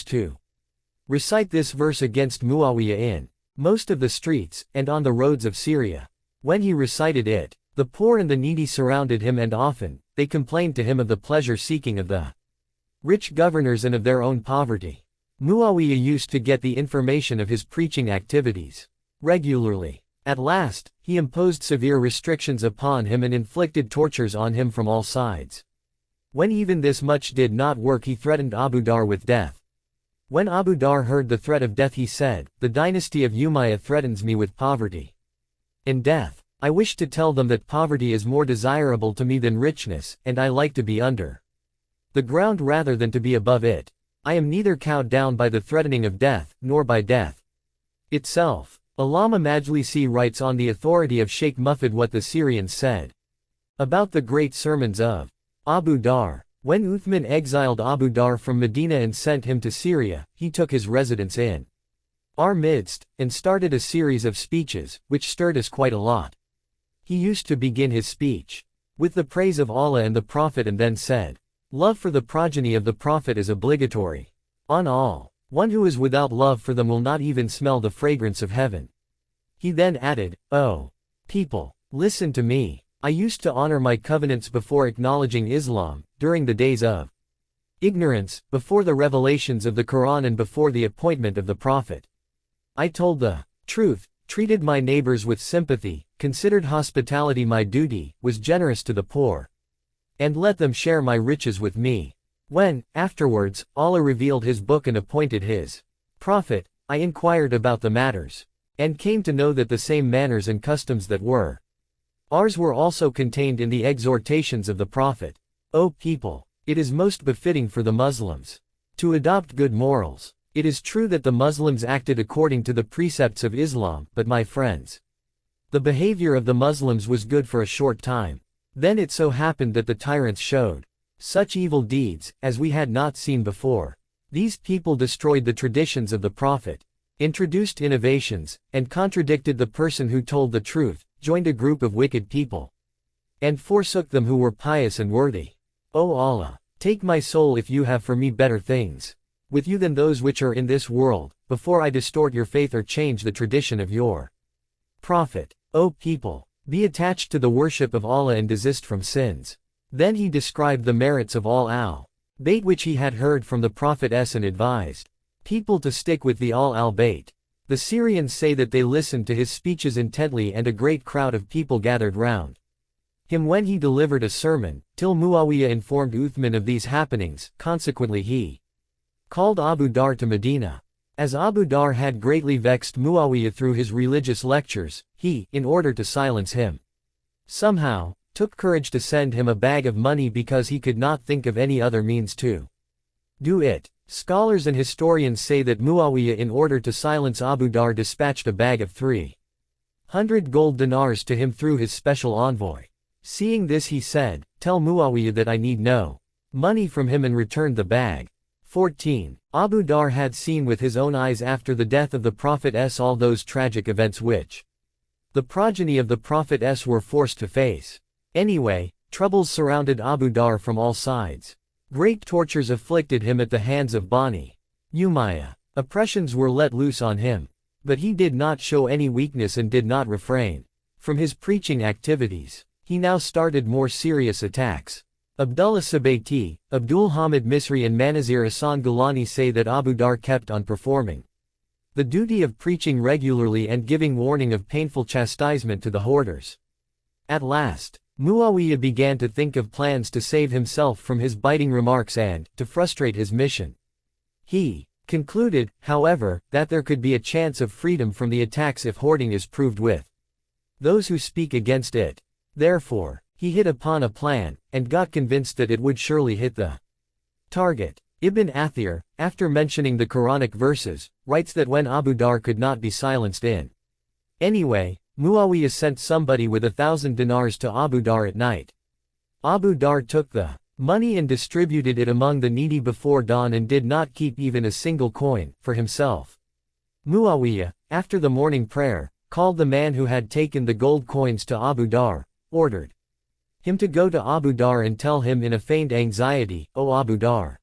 to recite this verse against Muawiyah in most of the streets and on the roads of Syria. When he recited it, the poor and the needy surrounded him, and often they complained to him of the pleasure-seeking of the rich governors and of their own poverty. Muawiyah used to get the information of his preaching activities regularly. At last, he imposed severe restrictions upon him and inflicted tortures on him from all sides. When even this much did not work, he threatened Abu Dhar with death. When Abu Dhar heard the threat of death, he said, "The dynasty of Umayyah threatens me with poverty and death. I wish to tell them that poverty is more desirable to me than richness, and I like to be under the ground rather than to be above it. I am neither cowed down by the threatening of death, nor by death itself." Allama Majlisi writes on the authority of Sheikh Mufid what the Syrians said about the great sermons of Abu Dhar. When Uthman exiled Abu Dhar from Medina and sent him to Syria, he took his residence in our midst, and started a series of speeches, which stirred us quite a lot. He used to begin his speech with the praise of Allah and the Prophet, and then said, "Love for the progeny of the Prophet is obligatory on all. One who is without love for them will not even smell the fragrance of heaven." He then added, "O people, listen to me. I used to honor my covenants before acknowledging Islam, during the days of ignorance, before the revelations of the Quran and before the appointment of the Prophet. I told the truth, treated my neighbors with sympathy, considered hospitality my duty, was generous to the poor, and let them share my riches with me. When, afterwards, Allah revealed His book and appointed His Prophet, I inquired about the matters, and came to know that the same manners and customs that were ours were also contained in the exhortations of the Prophet. O people, it is most befitting for the Muslims to adopt good morals. It is true that the Muslims acted according to the precepts of Islam, but my friends, the behavior of the Muslims was good for a short time. Then it so happened that the tyrants showed such evil deeds, as we had not seen before. These people destroyed the traditions of the Prophet, introduced innovations, and contradicted the person who told the truth, joined a group of wicked people, and forsook them who were pious and worthy. O Allah, take my soul if you have for me better things with you than those which are in this world, before I distort your faith or change the tradition of your Prophet. O people, be attached to the worship of Allah and desist from sins." Then he described the merits of al-Bayt which he had heard from the Prophet and advised people to stick with the al-Bayt. The Syrians say that they listened to his speeches intently, and a great crowd of people gathered round him when he delivered a sermon, till Muawiyah informed Uthman of these happenings. Consequently he called Abu Dhar to Medina. As Abu Dhar had greatly vexed Muawiyah through his religious lectures, he, in order to silence him, somehow took courage to send him a bag of money because he could not think of any other means to do it. Scholars and historians say that Muawiyah, in order to silence Abu Dhar, dispatched a bag of 300 gold dinars to him through his special envoy. Seeing this, he said, "Tell Muawiyah that I need no money from him," and returned the bag. 14. Abu Dhar had seen with his own eyes after the death of the Prophet all those tragic events which the progeny of the Prophet were forced to face. Anyway, troubles surrounded Abu Dhar from all sides. Great tortures afflicted him at the hands of Bani Umayyah. Oppressions were let loose on him. But he did not show any weakness and did not refrain from his preaching activities. He now started more serious attacks. Abdullah Sabaiti, Abdul Hamid Misri and Manazir Hassan Gilani say that Abu Dhar kept on performing the duty of preaching regularly and giving warning of painful chastisement to the hoarders. At last, Muawiyah began to think of plans to save himself from his biting remarks and to frustrate his mission. He concluded, however, that there could be a chance of freedom from the attacks if hoarding is proved with those who speak against it. Therefore, he hit upon a plan, and got convinced that it would surely hit the target. Ibn Athir, after mentioning the Quranic verses, writes that when Abu Dhar could not be silenced in any way, Muawiyah sent somebody with 1,000 dinars to Abu Dhar at night. Abu Dhar took the money and distributed it among the needy before dawn and did not keep even a single coin for himself. Muawiyah, after the morning prayer, called the man who had taken the gold coins to Abu Dhar, ordered him to go to Abu Dhar and tell him in a feigned anxiety, "O Abu Dhar,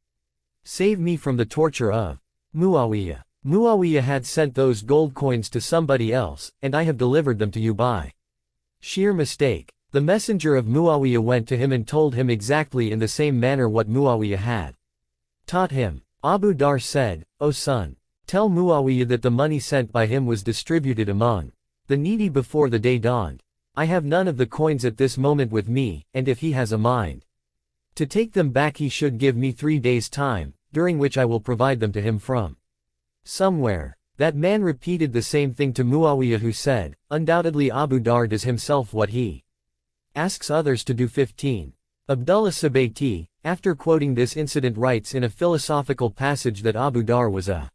save me from the torture of Muawiyah had sent those gold coins to somebody else, and I have delivered them to you by sheer mistake. The messenger of Muawiyah went to him and told him exactly in the same manner what Muawiyah had taught him. Abu Dhar said, O son, tell Muawiyah that the money sent by him was distributed among the needy before the day dawned. I have none of the coins at this moment with me, and if he has a mind to take them back he should give me 3 days' time, during which I will provide them to him from somewhere. That man repeated the same thing to Muawiyah, who said, undoubtedly Abu Dhar does himself what he asks others to do. 15. Abdullah Sabayti, after quoting this incident, writes in a philosophical passage that Abu Dhar was a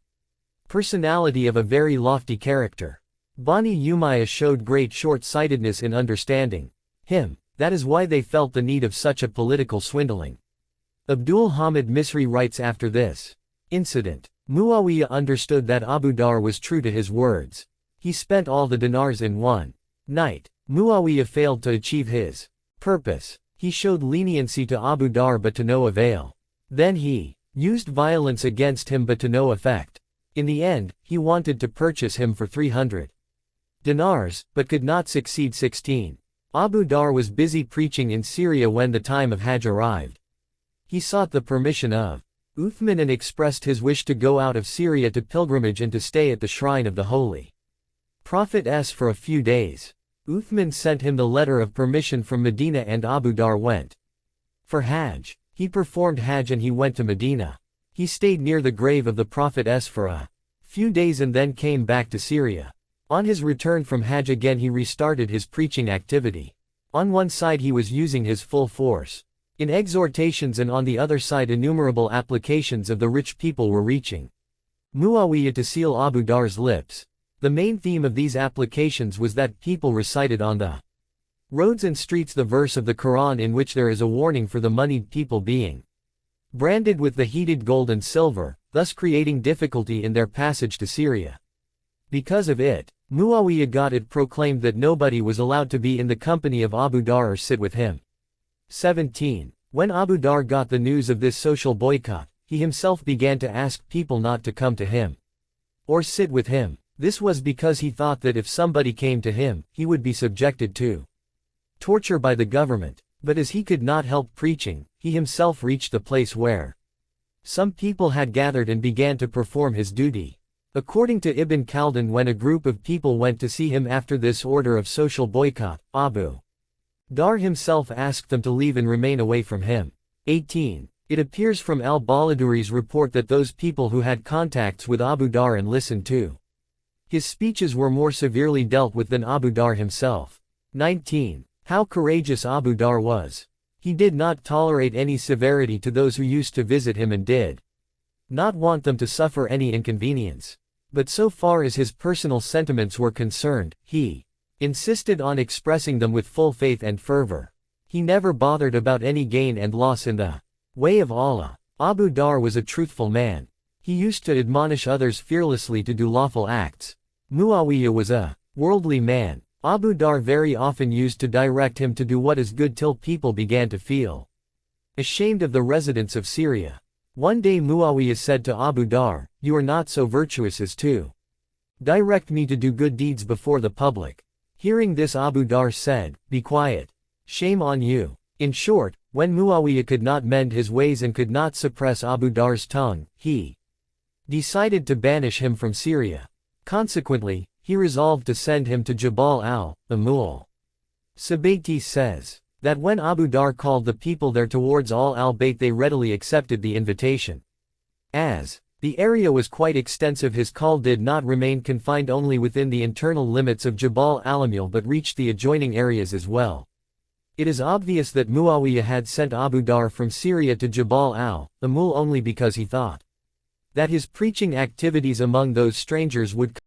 personality of a very lofty character. Bani Umayyah showed great short-sightedness in understanding him, that is why they felt the need of such a political swindling. Abdul Hamid Misri writes after this incident, Muawiyah understood that Abu Dhar was true to his words. He spent all the dinars in one night. Muawiyah failed to achieve his purpose. He showed leniency to Abu Dhar but to no avail. Then he used violence against him but to no effect. In the end, he wanted to purchase him for 300 dinars, but could not succeed. 16. Abu Dhar was busy preaching in Syria when the time of Hajj arrived. He sought the permission of Uthman and expressed his wish to go out of Syria to pilgrimage and to stay at the shrine of the Holy Prophet for a few days. Uthman sent him the letter of permission from Medina and Abu Dhar went for Hajj. He performed Hajj and he went to Medina. He stayed near the grave of the Prophet for a few days and then came back to Syria. On his return from Hajj again he restarted his preaching activity. On one side he was using his full force in exhortations, and on the other side innumerable applications of the rich people were reaching Muawiyah to seal Abu Dhar's lips. The main theme of these applications was that people recited on the roads and streets the verse of the Quran in which there is a warning for the moneyed people being branded with the heated gold and silver, thus creating difficulty in their passage to Syria. Because of it, Muawiyah got it proclaimed that nobody was allowed to be in the company of Abu Dhar or sit with him. 17. When Abu Dhar got the news of this social boycott, he himself began to ask people not to come to him or sit with him. This was because he thought that if somebody came to him, he would be subjected to torture by the government. But as he could not help preaching, he himself reached the place where some people had gathered and began to perform his duty. According to Ibn Khaldun, when a group of people went to see him after this order of social boycott, Abu Dhar himself asked them to leave and remain away from him. 18. It appears from al-Baladuri's report that those people who had contacts with Abu Dhar and listened to his speeches were more severely dealt with than Abu Dhar himself. 19. How courageous Abu Dhar was. He did not tolerate any severity to those who used to visit him and did not want them to suffer any inconvenience. But so far as his personal sentiments were concerned, he insisted on expressing them with full faith and fervor. He never bothered about any gain and loss in the way of Allah. Abu Dhar was a truthful man. He used to admonish others fearlessly to do lawful acts. Muawiyah was a worldly man. Abu Dhar very often used to direct him to do what is good till people began to feel ashamed of the residents of Syria. One day Muawiyah said to Abu Dhar, "You are not so virtuous as to direct me to do good deeds before the public." Hearing this, Abu Dhar said, "Be quiet. Shame on you." In short, when Muawiyah could not mend his ways and could not suppress Abu Dhar's tongue, he decided to banish him from Syria. Consequently, he resolved to send him to Jabal al-Amul. Sabayti says that when Abu Dhar called the people there towards al-Bayt, they readily accepted the invitation. As the area was quite extensive, his call did not remain confined only within the internal limits of Jabal al-Amul but reached the adjoining areas as well. It is obvious that Muawiyah had sent Abu Dhar from Syria to Jabal al-Amul only because he thought that his preaching activities among those strangers would